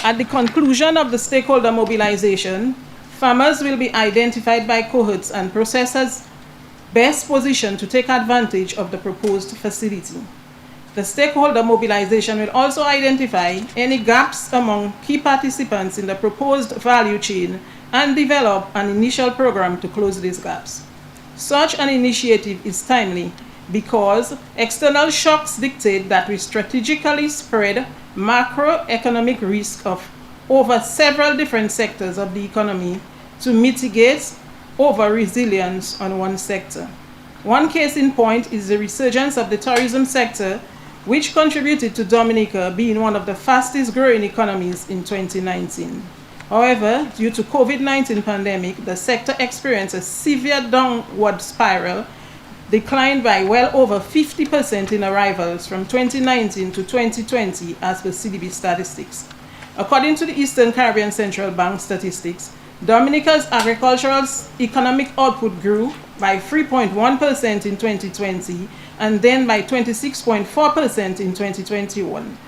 At the conclusion of the stakeholder mobilization, farmers will be identified by cohorts and processors best positioned to take advantage of the proposed facility. The stakeholder mobilization will also identify any gaps among key participants in the proposed value chain and develop an initial program to close these gaps. Such an initiative is timely because external shocks dictate that we strategically spread macroeconomic risk of over several different sectors of the economy to mitigate over-resilience on one sector. One case in point is the resurgence of the tourism sector, which contributed to Dominica being one of the fastest growing economies in 2019. However, due to COVID-19 pandemic, the sector experienced a severe downward spiral, declined by well over 50% in arrivals from 2019 to 2020 as per CDB statistics. According to the Eastern Caribbean Central Bank statistics, Dominica's agricultural economic output grew by 3.1% in 2020 and then by 26.4% in 2021.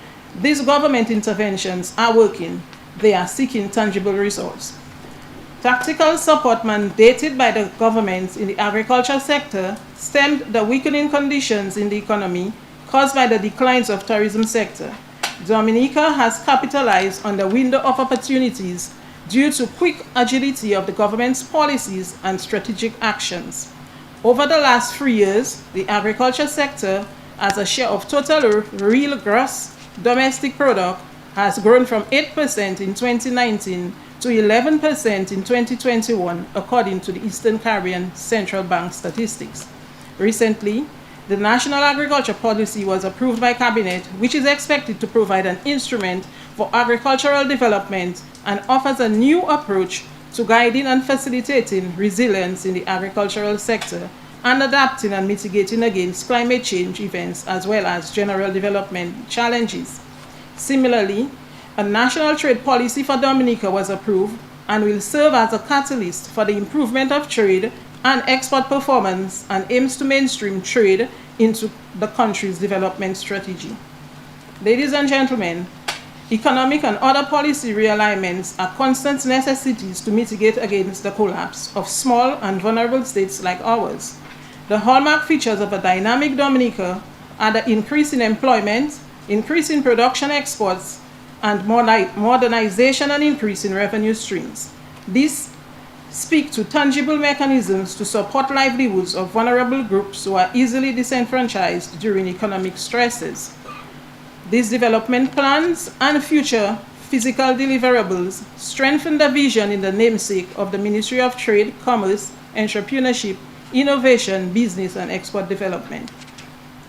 These government interventions are working. They are seeking tangible results. Tactical support mandated by the government in the agriculture sector stemmed the weakening conditions in the economy caused by the declines of tourism sector. Dominica has capitalized on the window of opportunities due to quick agility of the government's policies and strategic actions. Over the last 3 years, the agriculture sector, as a share of total real gross domestic product, has grown from 8% in 2019 to 11% in 2021, according to the Eastern Caribbean Central Bank statistics. Recently, the National Agriculture Policy was approved by Cabinet, which is expected to provide an instrument for agricultural development and offers a new approach to guiding and facilitating resilience in the agricultural sector and adapting and mitigating against climate change events as well as general development challenges. Similarly, a national trade policy for Dominica was approved and will serve as a catalyst for the improvement of trade and export performance and aims to mainstream trade into the country's development strategy. Ladies and gentlemen, economic and other policy realignments are constant necessities to mitigate against the collapse of small and vulnerable states like ours. The hallmark features of a dynamic Dominica are the increase in employment, increase in production exports, and modernization and increase in revenue streams. These speak to tangible mechanisms to support livelihoods of vulnerable groups who are easily disenfranchised during economic stresses. These development plans and future physical deliverables strengthen the vision in the namesake of the Ministry of Trade, Commerce, Entrepreneurship, Innovation, Business, and Export Development.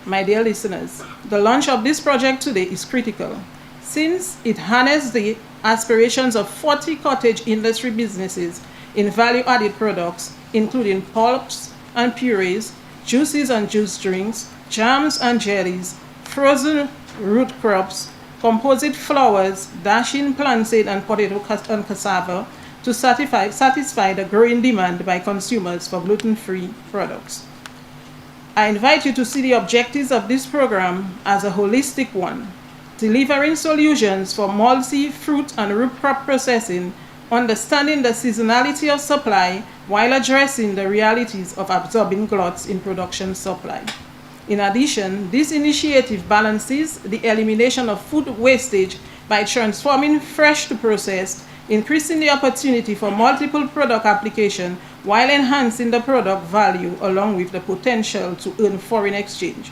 My dear listeners, the launch of this project today is critical, since it harnesses the aspirations of 40 cottage industry businesses in value-added products, including pulps and purees, juices and juice drinks, jams and jellies, frozen root crops, composite flowers, dashing plantain and potato and cassava to satisfy the growing demand by consumers for gluten-free products. I invite you to see the objectives of this program as a holistic one, delivering solutions for multi, fruit, and root crop processing, understanding the seasonality of supply while addressing the realities of absorbing gluts in production supply. In addition, this initiative balances the elimination of food wastage by transforming fresh to processed, increasing the opportunity for multiple product application while enhancing the product value along with the potential to earn foreign exchange.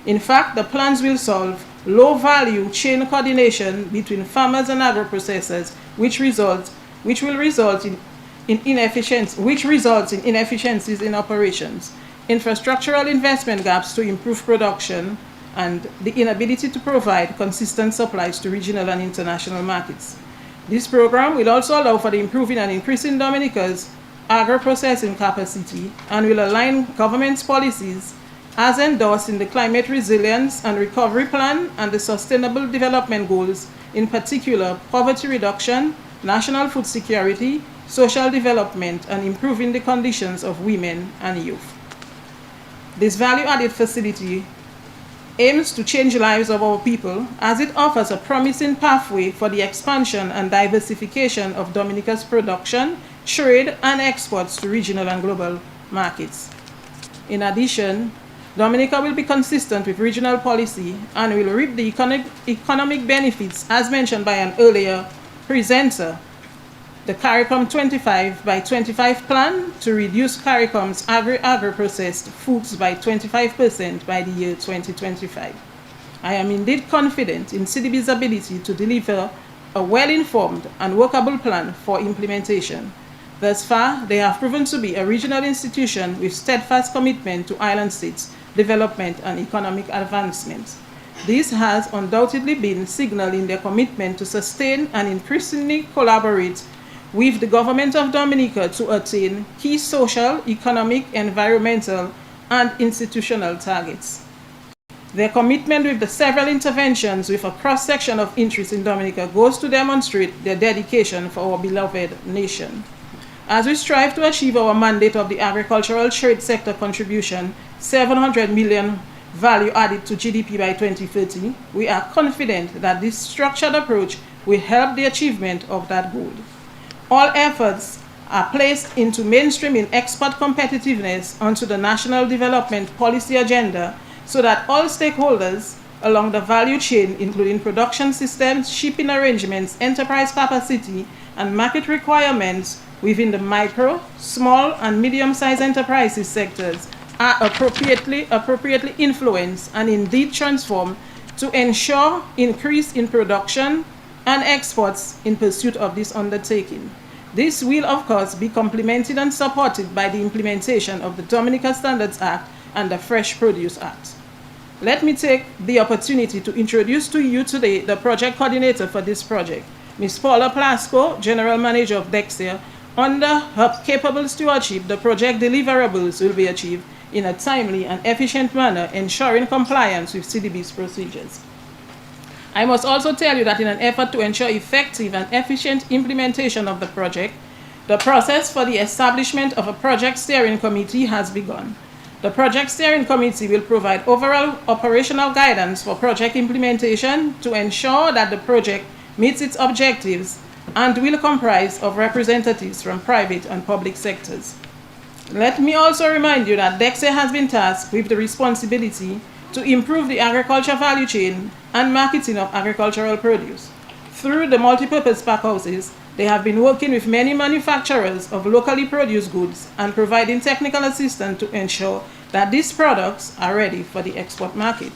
In fact, the plans will solve low-value chain coordination between farmers and agro-processors, which results in inefficiencies in operations, infrastructural investment gaps to improve production, and the inability to provide consistent supplies to regional and international markets. This program will also allow for the improving and increasing Dominica's agro-processing capacity and will align government's policies as endorsed in the Climate Resilience and Recovery Plan and the Sustainable Development Goals, in particular poverty reduction, national food security, social development, and improving the conditions of women and youth. This value-added facility aims to change the lives of our people as it offers a promising pathway for the expansion and diversification of Dominica's production, trade, and exports to regional and global markets. In addition, Dominica will be consistent with regional policy and will reap the economic benefits as mentioned by an earlier presenter. The CARICOM 25 by 25 plan to reduce CARICOM's agro-processed foods by 25% by the year 2025. I am indeed confident in CDB's ability to deliver a well-informed and workable plan for implementation. Thus far, they have proven to be a regional institution with steadfast commitment to island states' development and economic advancement. This has undoubtedly been signaling their commitment to sustain and increasingly collaborate with the government of Dominica to attain key social, economic, environmental, and institutional targets. Their commitment with the several interventions with a cross-section of interest in Dominica goes to demonstrate their dedication for our beloved nation. As we strive to achieve our mandate of the agricultural trade sector contribution, 700 million value added to GDP by 2030, we are confident that this structured approach will help the achievement of that goal. All efforts are placed into mainstreaming export competitiveness onto the national development policy agenda so that all stakeholders along the value chain, including production systems, shipping arrangements, enterprise capacity, and market requirements within the micro, small, and medium-sized enterprises sectors are appropriately influenced and indeed transformed to ensure increase in production and exports in pursuit of this undertaking. This will, of course, be complemented and supported by the implementation of the Dominica Standards Act and the Fresh Produce Act. Let me take the opportunity to introduce to you today the project coordinator for this project, Ms. Paula Plasco, General Manager of Dexia. Under her capable stewardship, the project deliverables will be achieved in a timely and efficient manner, ensuring compliance with CDB's procedures. I must also tell you that in an effort to ensure effective and efficient implementation of the project, the process for the establishment of a project steering committee has begun. The project steering committee will provide overall operational guidance for project implementation to ensure that the project meets its objectives and will comprise of representatives from private and public sectors. Let me also remind you that DEXA has been tasked with the responsibility to improve the agriculture value chain and marketing of agricultural produce. Through the multipurpose packhouses, they have been working with many manufacturers of locally produced goods and providing technical assistance to ensure that these products are ready for the export market.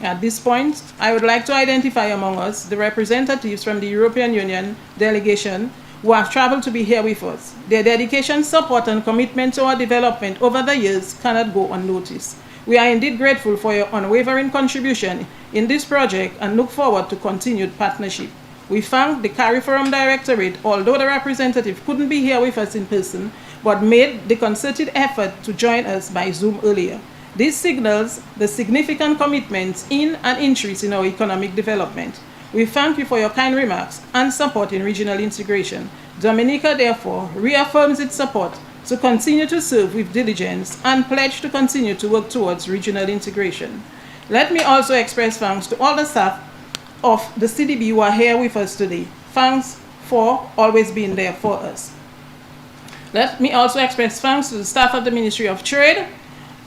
At this point, I would like to identify among us the representatives from the European Union delegation who have traveled to be here with us. Their dedication, support, and commitment to our development over the years cannot go unnoticed. We are indeed grateful for your unwavering contribution in this project and look forward to continued partnership. We thank the CARIFORUM Directorate, although the representative couldn't be here with us in person, but made the concerted effort to join us by Zoom earlier. This signals the significant commitment in and interest in our economic development. We thank you for your kind remarks and support in regional integration. Dominica, therefore, reaffirms its support to continue to serve with diligence and pledge to continue to work towards regional integration. Let me also express thanks to all the staff of the CDB who are here with us today. Thanks for always being there for us. Let me also express thanks to the staff of the Ministry of Trade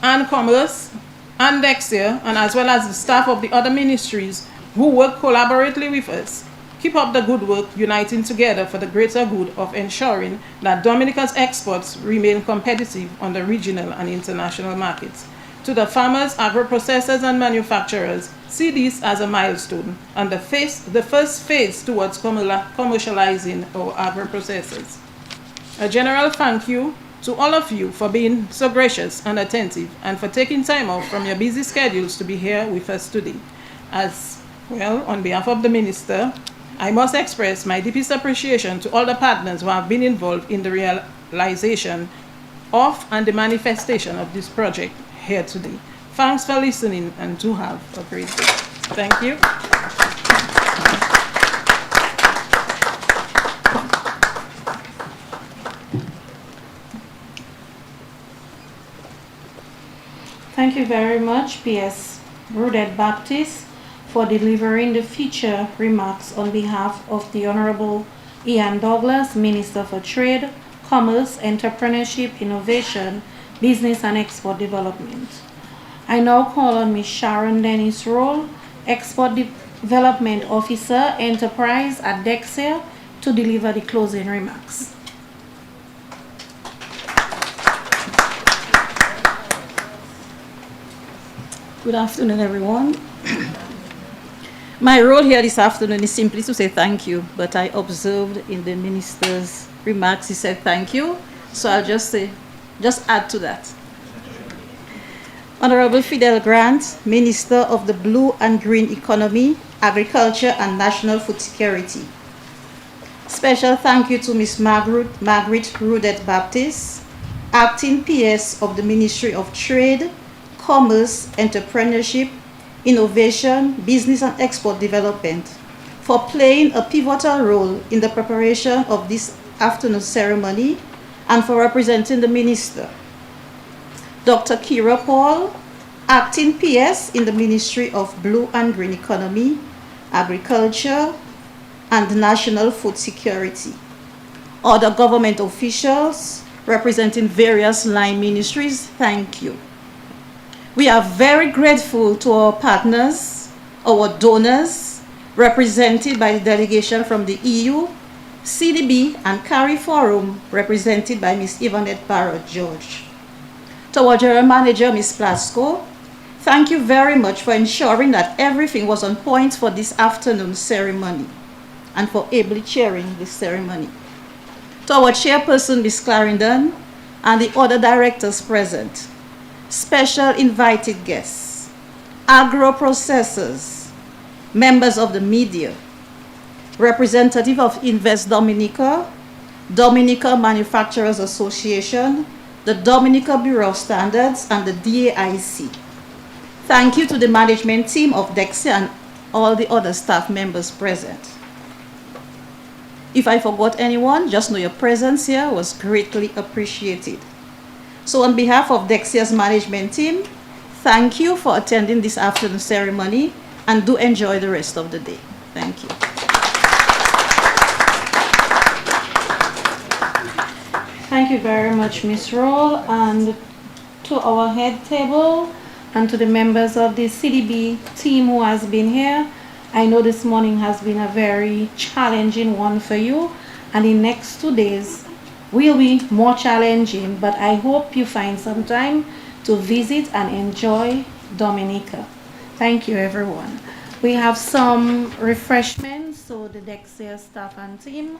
and Commerce and Dexia, and as well as the staff of the other ministries who work collaboratively with us. Keep up the good work, uniting together for the greater good of ensuring that Dominica's exports remain competitive on the regional and international markets. To the farmers, agro-processors, and manufacturers, see this as a milestone and the first phase towards commercializing our agro-processors. A general thank you to all of you for being so gracious and attentive and for taking time off from your busy schedules to be here with us today. As well, on behalf of the Minister, I must express my deepest appreciation to all the partners who have been involved in the realization of and the manifestation of this project here today. Thanks for listening and do have a great day. Thank you. Thank you very much, P.S. Rudet Baptist, for delivering the feature remarks on behalf of the Honorable Ian Douglas, Minister for Trade, Commerce, Entrepreneurship, Innovation, Business and Export Development. I now call on Ms. Sharon Dennis Roll, Export Development Officer, Enterprise at Dexia, to deliver the closing remarks. Good afternoon, everyone. My role here this afternoon is simply to say thank you, but I observed in the minister's remarks he said thank you, so I'll just add to that. Honorable Fidel Grant, Minister of the Blue and Green Economy, Agriculture and National Food Security. Special thank you to Ms. Margaret Rudet Baptist, Acting PS of the Ministry of Trade, Commerce, Entrepreneurship, Innovation, Business and Export Development, for playing a pivotal role in the preparation of this afternoon ceremony and for representing the Minister. Dr. Kira Paul, Acting PS in the Ministry of Blue and Green Economy, Agriculture and National Food Security. Other government officials representing various line ministries, thank you. We are very grateful to our partners, our donors, represented by the delegation from the EU, CDB, and CARI Forum, represented by Ms. Yvonette Barrett-George. To our General Manager, Ms. Plasko, thank you very much for ensuring that everything was on point for this afternoon ceremony and for ably chairing this ceremony. To our Chairperson, Ms. Clarendon, and the other directors present, special invited guests, agro-processors, members of the media, representative of Invest Dominica, Dominica Manufacturers Association, the Dominica Bureau of Standards, and the DAIC. Thank you to the management team of Dexia and all the other staff members present. If I forgot anyone, just know your presence here was greatly appreciated. So on behalf of Dexia's management team, thank you for attending this afternoon ceremony and do enjoy the rest of the day. Thank you. Thank you very much, Ms. Roll, and to our head table and to the members of the CDB team who has been here. I know this morning has been a very challenging one for you, and the next 2 days will be more challenging, but I hope you find some time to visit and enjoy Dominica. Thank you, everyone. We have some refreshments, so the Dexia staff and team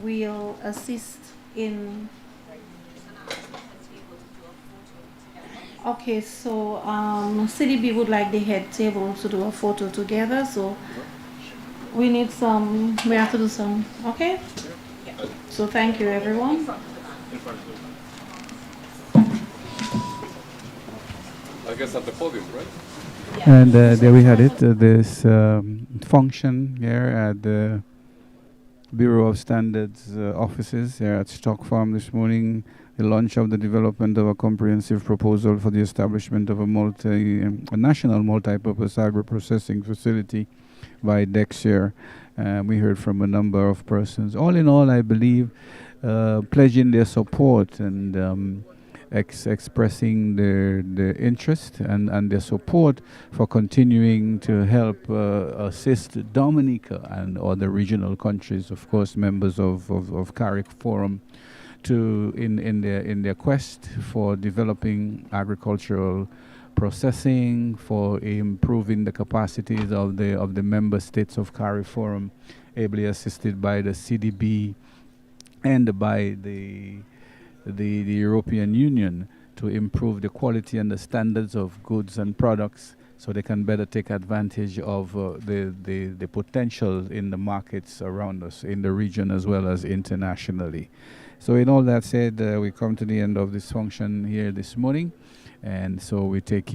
will assist in. Okay, so CDB would like the head table to do a photo together, so we need some, we have to do some, okay? So thank you, everyone. Okay. guess at the podium, right? And there we had it, this function here at the Bureau of Standards offices here at Stock Farm this morning, the launch of the development of a comprehensive proposal for the establishment of a national multi-purpose agro-processing facility by next year. We heard from a number of persons. All in all, I believe, pledging their support and expressing their interest and their support for continuing to help assist Dominica and other regional countries, of course, members of CARIC Forum, to in their quest for developing agricultural processing, for improving the capacities of the member states of CARIC Forum, ably assisted by the CDB and by the European Union, to improve the quality and the standards of goods and products so they can better take advantage of the potential in the markets around us, in the region as well as internationally. So in all that said, we come to the end of this function here this morning, and so we take